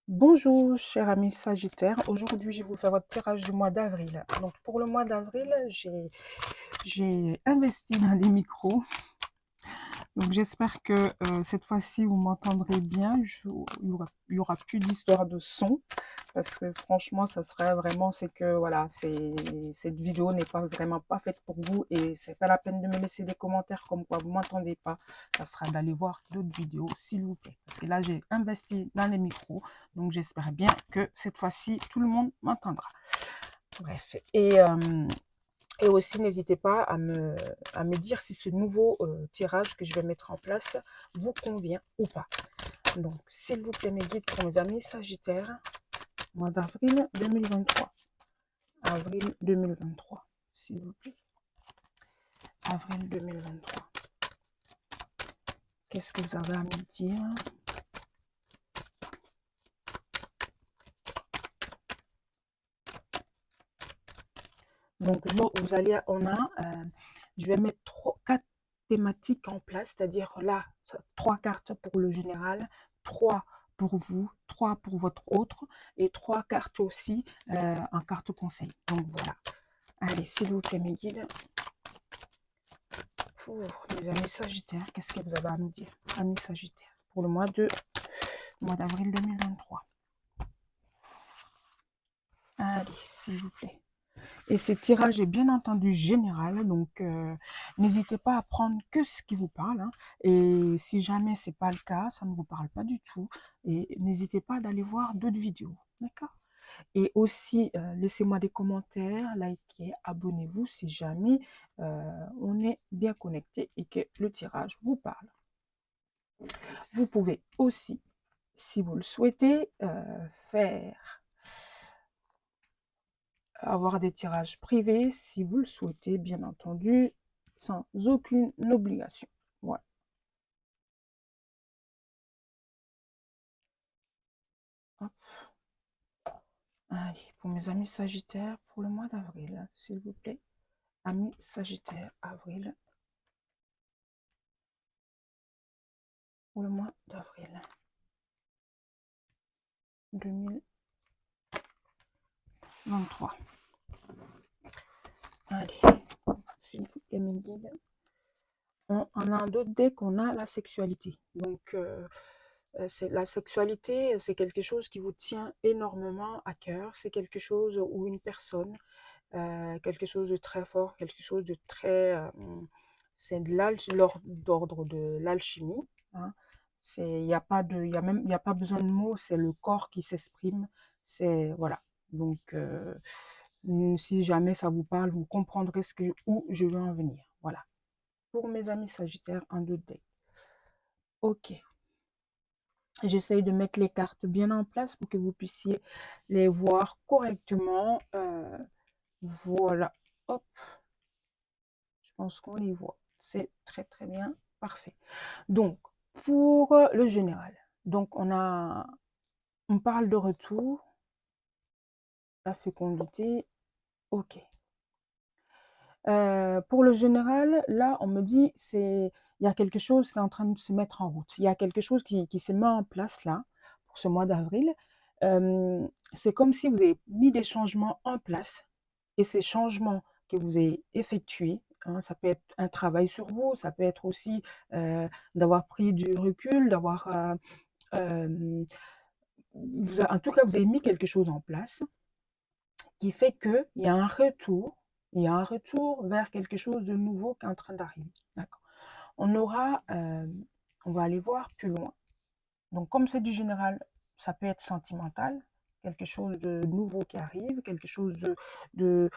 Bonjour, cher ami Sagittaire. Aujourd'hui, je vais vous faire votre tirage du mois d'avril. Donc, pour le mois d'avril, j'ai investi dans les micros. Donc, j'espère que cette fois-ci, vous m'entendrez bien. Il y aura plus d'histoire de son. Parce que franchement, ça serait vraiment, c'est que voilà, cette vidéo n'est pas vraiment pas faite pour vous. Et c'est pas la peine de me laisser des commentaires comme quoi vous m'entendez pas. Ça sera d'aller voir d'autres vidéos, s'il vous plaît. Parce que là, j'ai investi dans les micros. Donc, j'espère bien que cette fois-ci, tout le monde m'entendra. Bref. Et aussi, n'hésitez pas à me dire si ce nouveau tirage que je vais mettre en place vous convient ou pas. Donc, s'il vous plaît, mes guides pour mes amis Sagittaires, mois d'avril 2023. Avril 2023, s'il vous plaît. Avril 2023. Qu'est-ce que vous avez à me dire? Donc, vous allez, je vais mettre 4 thématiques en place, c'est-à-dire là, 3 cartes pour le général, 3 pour vous, 3 pour votre autre, et 3 cartes aussi en carte conseil. Donc voilà. Allez, s'il vous plaît, mes guides, pour mes amis Sagittaires, qu'est-ce que vous avez à me dire, amis Sagittaires, pour le mois d'avril 2023. Allez, s'il vous plaît. Et ce tirage est bien entendu général, donc n'hésitez pas à prendre que ce qui vous parle. Hein. Et si jamais c'est pas le cas, ça ne vous parle pas du tout, et n'hésitez pas d'aller voir d'autres vidéos. D'accord? Et aussi, laissez-moi des commentaires, likez, abonnez-vous si jamais on est bien connecté et que le tirage vous parle. Vous pouvez aussi, si vous le souhaitez, avoir des tirages privés, si vous le souhaitez, bien entendu, sans aucune obligation. Voilà. Hop. Allez, pour mes amis Sagittaires, pour le mois d'avril, s'il vous plaît. Amis Sagittaires, avril. Pour le mois d'avril 2023. Allez, s'il vous plaît, mes guides. On a un autre deck, on a la sexualité. Donc, la sexualité, c'est quelque chose qui vous tient énormément à cœur. C'est quelque chose où une personne, quelque chose de très fort, quelque chose de très... c'est de l'ordre de l'alchimie. Hein. Il n'y a pas de, il y a pas besoin de mots, c'est le corps qui s'exprime. C'est, voilà. Donc, si jamais ça vous parle, vous comprendrez où je veux en venir. Voilà. Pour mes amis Sagittaires, un deux deck. Ok. J'essaye de mettre les cartes bien en place pour que vous puissiez les voir correctement. Voilà. Hop. Je pense qu'on les voit. C'est très très bien. Parfait. Donc, pour le général. Donc, on parle de retour, la fécondité. Ok. Pour le général, là, on me dit, il y a quelque chose qui est en train de se mettre en route. Il y a quelque chose qui se met en place là, pour ce mois d'avril. C'est comme si vous avez mis des changements en place. Et ces changements que vous avez effectués, hein, ça peut être un travail sur vous, ça peut être aussi d'avoir pris du recul, en tout cas, vous avez mis quelque chose en place qui fait qu'il y a un retour, il y a un retour vers quelque chose de nouveau qui est en train d'arriver. D'accord. On aura, on va aller voir plus loin. Donc, comme c'est du général, ça peut être sentimental, quelque chose de nouveau qui arrive, quelque chose vous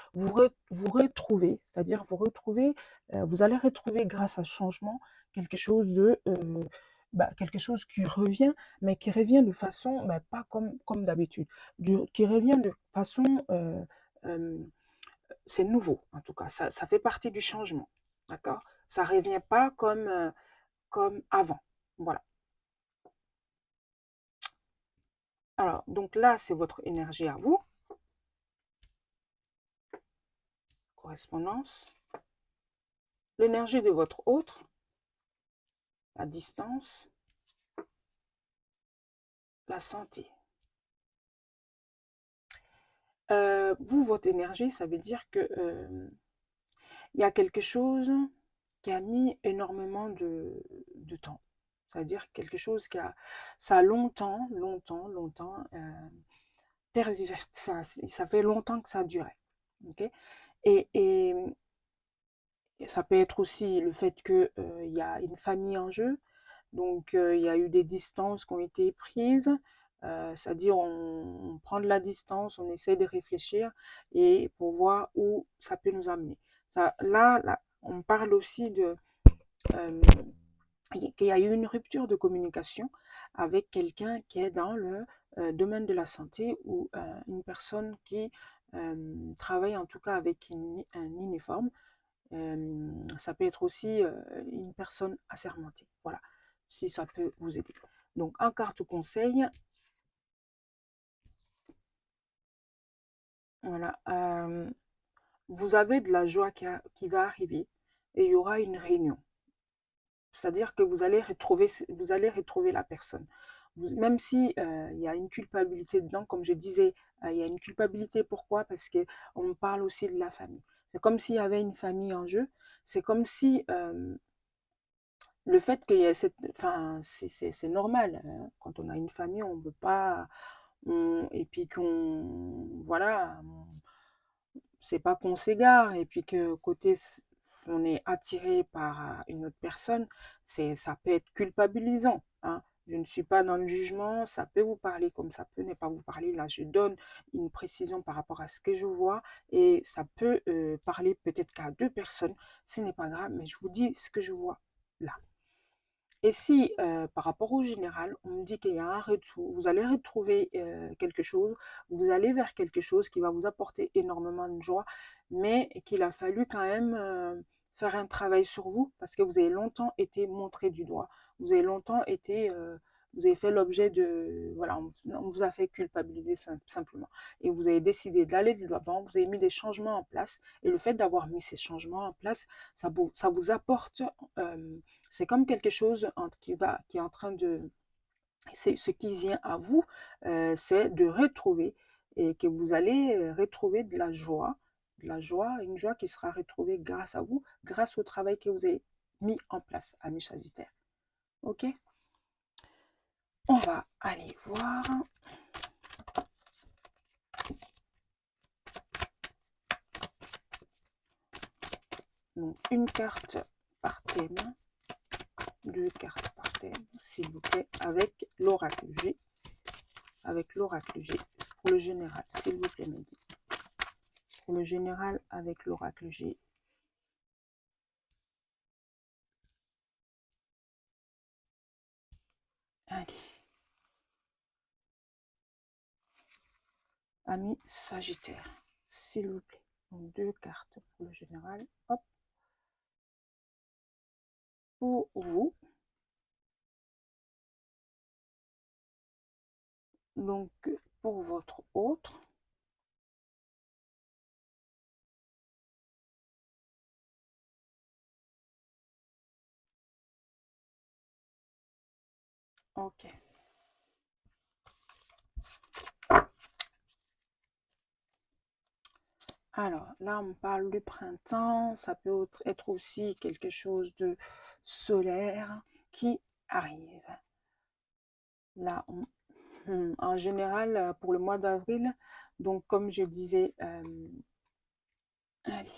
retrouvez, c'est-à-dire vous allez retrouver grâce à ce changement quelque chose quelque chose qui revient, mais qui revient de façon, pas comme d'habitude, qui revient de façon, euh, c'est nouveau en tout cas, ça fait partie du changement, d'accord? Ça revient pas comme avant, voilà. Alors, donc là, c'est votre énergie à vous. Correspondance. L'énergie de votre autre. La distance. La santé. Vous, votre énergie, ça veut dire que il y a quelque chose qui a mis énormément de temps. C'est-à-dire quelque chose ça a longtemps, longtemps, longtemps, tergiversé. Enfin, ça fait longtemps que ça a duré. Ok. Et, et, et ça peut être aussi le fait que il y a une famille en jeu. Donc, il y a eu des distances qui ont été prises. C'est-à-dire, on prend de la distance, on essaie de réfléchir et pour voir où ça peut nous amener. Là, on parle aussi euh, qu'il y a eu une rupture de communication avec quelqu'un qui est dans le domaine de la santé ou une personne qui travaille en tout cas avec un uniforme. Ça peut être aussi une personne assermentée. Voilà, si ça peut vous aider. Donc, en carte conseil, voilà, vous avez de la joie qui va arriver et il y aura une réunion. C'est-à-dire que vous allez retrouver la personne. Même si il y a une culpabilité dedans, comme je disais, il y a une culpabilité. Pourquoi? Parce que on parle aussi de la famille. C'est comme s'il y avait une famille en jeu. C'est comme si le fait qu'il y ait enfin, c'est normal, hein. Quand on a une famille, on ne veut pas, et puis voilà, c'est pas qu'on s'égare, et puis que on est attiré par une autre personne, ça peut être culpabilisant, hein. Je ne suis pas dans le jugement, ça peut vous parler comme ça peut ne pas vous parler. Là, je donne une précision par rapport à ce que je vois, et ça peut parler peut-être qu'à deux personnes. Ce n'est pas grave, mais je vous dis ce que je vois là. Et si, par rapport au général, on me dit qu'il y a un retour, vous allez retrouver quelque chose, vous allez vers quelque chose qui va vous apporter énormément de joie, mais qu'il a fallu quand même faire un travail sur vous parce que vous avez longtemps été montré du doigt, vous avez longtemps été, vous avez fait l'objet de, voilà, on vous a fait culpabiliser simplement. Et vous avez décidé d'aller de l'avant, vous avez mis des changements en place, et le fait d'avoir mis ces changements en place, ça vous apporte c'est comme quelque chose qui est en train de, c'est ce qui vient à vous, c'est de retrouver et que vous allez retrouver de la joie, une joie qui sera retrouvée grâce à vous, grâce au travail que vous avez mis en place, amis Sagittaire. Ok? On va aller voir. Donc, une carte par thème, deux cartes par thème, s'il vous plaît, avec l'oracle G. Avec l'oracle G pour le général, s'il vous plaît, Mehdi. Pour le général, avec l'oracle G. Allez, ami Sagittaire, s'il vous plaît. Donc, deux cartes pour le général. Hop. Pour vous. Donc, pour votre autre. Ok. Alors, là, on parle du printemps. Ça peut être aussi quelque chose de solaire qui arrive. Là, en général, pour le mois d'avril, donc comme je disais, allez,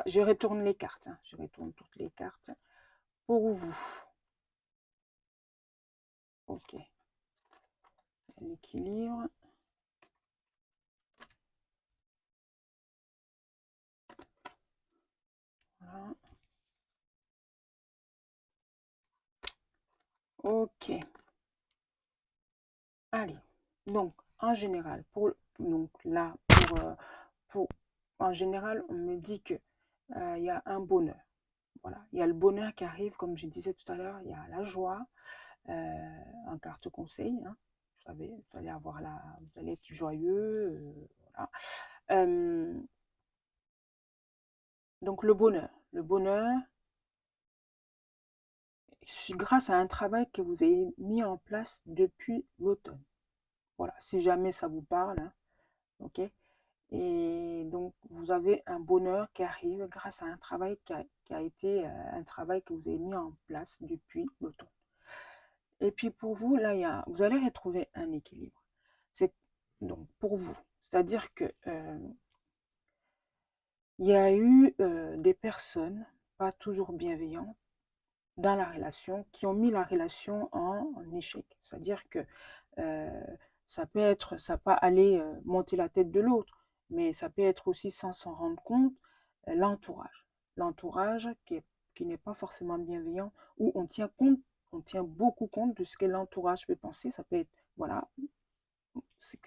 je retourne les cartes, hein. Je retourne toutes les cartes pour vous. Ok. L'équilibre. Voilà. Ok. Allez. Donc, en général, donc là, pour, en général, on me dit que il y a un bonheur. Voilà. Il y a le bonheur qui arrive, comme je disais tout à l'heure, il y a la joie, en carte conseil, hein. Vous allez avoir vous allez être joyeux, voilà. Donc le bonheur, c'est grâce à un travail que vous avez mis en place depuis l'automne. Voilà, si jamais ça vous parle, hein, ok. Et donc, vous avez un bonheur qui arrive grâce à un travail qui a été un travail que vous avez mis en place depuis longtemps. Et puis pour vous, là, vous allez retrouver un équilibre. C'est donc pour vous. C'est-à-dire que il y a eu des personnes pas toujours bienveillantes dans la relation qui ont mis la relation en échec. C'est-à-dire que euh, ça peut aller monter la tête de l'autre, mais ça peut être aussi sans s'en rendre compte, l'entourage. L'entourage qui n'est pas forcément bienveillant, où on tient beaucoup compte de ce que l'entourage peut penser. Ça peut être, voilà,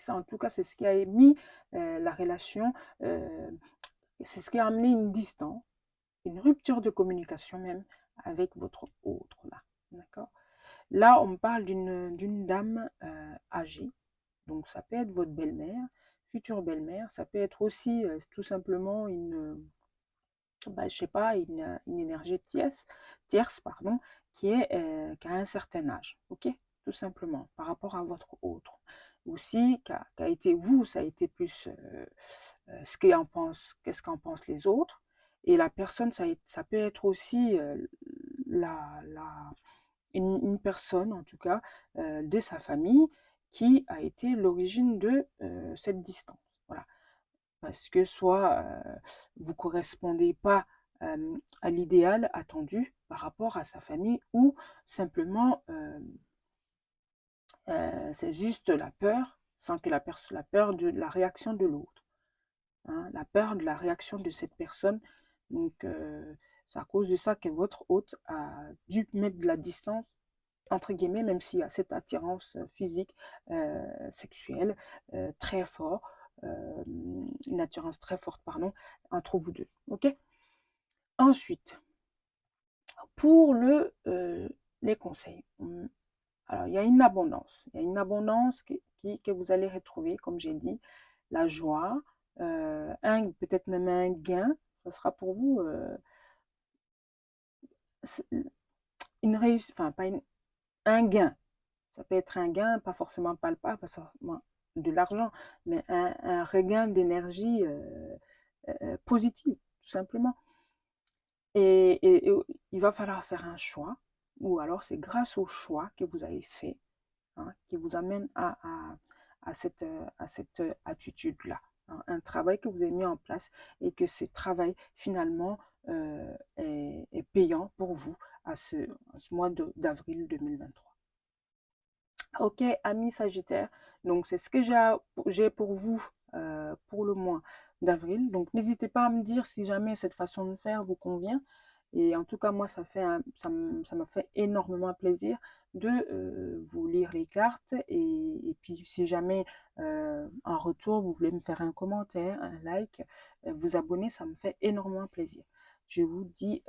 en tout cas, c'est ce qui a mis la relation, euh, c'est ce qui a amené une distance, une rupture de communication même avec votre autre là. D'accord? Là, on parle d'une dame âgée. Donc, ça peut être votre belle-mère, future belle-mère. Ça peut être aussi tout simplement bah, je sais pas, une énergie tierce pardon, qui a un certain âge. OK? Tout simplement, par rapport à votre autre. Aussi, qui a été, vous, ça a été plus qu'est-ce qu'en pensent les autres. Et la personne, ça peut être aussi la, la, une personne, en tout cas, de sa famille, qui a été l'origine de cette distance. Voilà. Parce que soit vous correspondez pas à l'idéal attendu par rapport à sa famille, ou simplement c'est juste la peur, sans que la peur de la réaction de l'autre. Hein, la peur de la réaction de cette personne. Donc, c'est à cause de ça que votre hôte a dû mettre de la distance, entre guillemets, même s'il y a cette attirance physique, sexuelle, très fort, une attirance très forte, pardon, entre vous deux. OK? Ensuite, pour les conseils. Alors, il y a une abondance. Il y a une abondance que vous allez retrouver, comme j'ai dit, la joie, peut-être même un gain. Ce sera pour vous une réussite, enfin, pas un gain. Ça peut être un gain, pas forcément palpable, pas forcément de l'argent, mais un regain d'énergie positive, tout simplement. Et il va falloir faire un choix, ou alors c'est grâce au choix que vous avez fait, hein, qui vous amène à cette attitude-là. Hein, un travail que vous avez mis en place et que ce travail, finalement, est payant pour vous à ce mois d'avril 2023. Ok, amis Sagittaire, donc c'est ce que j'ai pour vous pour le mois d'avril. Donc n'hésitez pas à me dire si jamais cette façon de faire vous convient. Et en tout cas, moi, ça m'a fait énormément plaisir de vous lire les cartes. Et puis, si jamais en retour, vous voulez me faire un commentaire, un like, vous abonner, ça me fait énormément plaisir. Je vous dis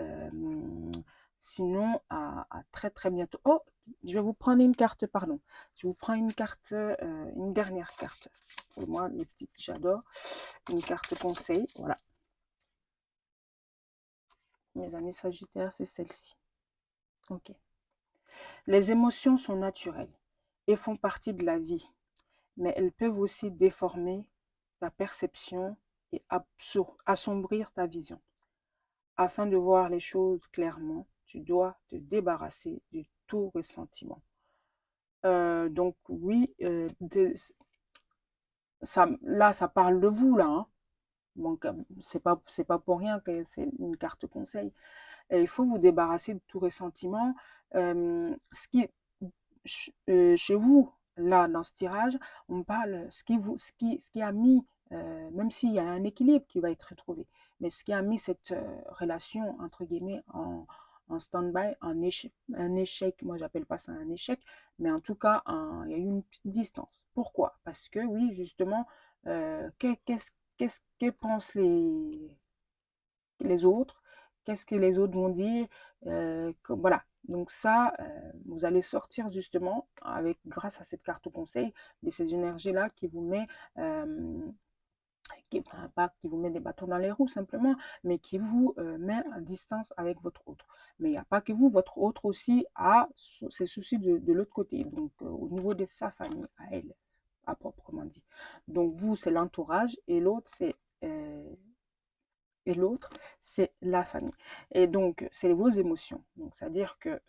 sinon à très très bientôt. Oh, je vais vous prendre une carte, pardon. Je vous prends une carte, une dernière carte. Pour moi, les petites, j'adore. Une carte conseil, voilà. Mes amis Sagittaires, c'est celle-ci. Ok. Les émotions sont naturelles et font partie de la vie, mais elles peuvent aussi déformer ta perception et assombrir ta vision. Afin de voir les choses clairement, tu dois te débarrasser de tout ressentiment. Donc oui, là, ça parle de vous, là. Hein. Donc, c'est pas pour rien que c'est une carte conseil. Et il faut vous débarrasser de tout ressentiment. Ce qui, chez vous, là, dans ce tirage, on parle ce qui a mis, même s'il y a un équilibre qui va être retrouvé, mais ce qui a mis cette relation, entre guillemets, en stand-by, un échec, moi j'appelle pas ça un échec, mais en tout cas, il y a eu une petite distance. Pourquoi? Parce que oui, justement, qu'est-ce que pensent les autres? Qu'est-ce que les autres vont dire? Voilà. Donc ça, vous allez sortir justement avec, grâce à cette carte conseil, de ces énergies-là qui vous met, enfin, pas qui vous met des bâtons dans les roues simplement, mais qui vous met à distance avec votre autre. Mais il n'y a pas que vous, votre autre aussi a ses soucis de l'autre côté, donc au niveau de sa famille, à elle, à proprement dit. dit. Donc vous, c'est l'entourage euh, et l'autre, c'est la famille. Et donc, c'est vos émotions. Donc, c'est-à-dire que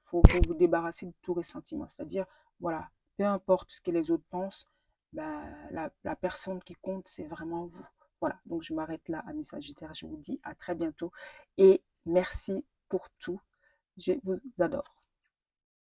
faut vous débarrasser de tout ressentiment. C'est-à-dire, voilà, peu importe ce que les autres pensent, ben, la personne qui compte, c'est vraiment vous. Voilà, donc je m'arrête là, amis Sagittaires. Je vous dis à très bientôt et merci pour tout. Je vous adore.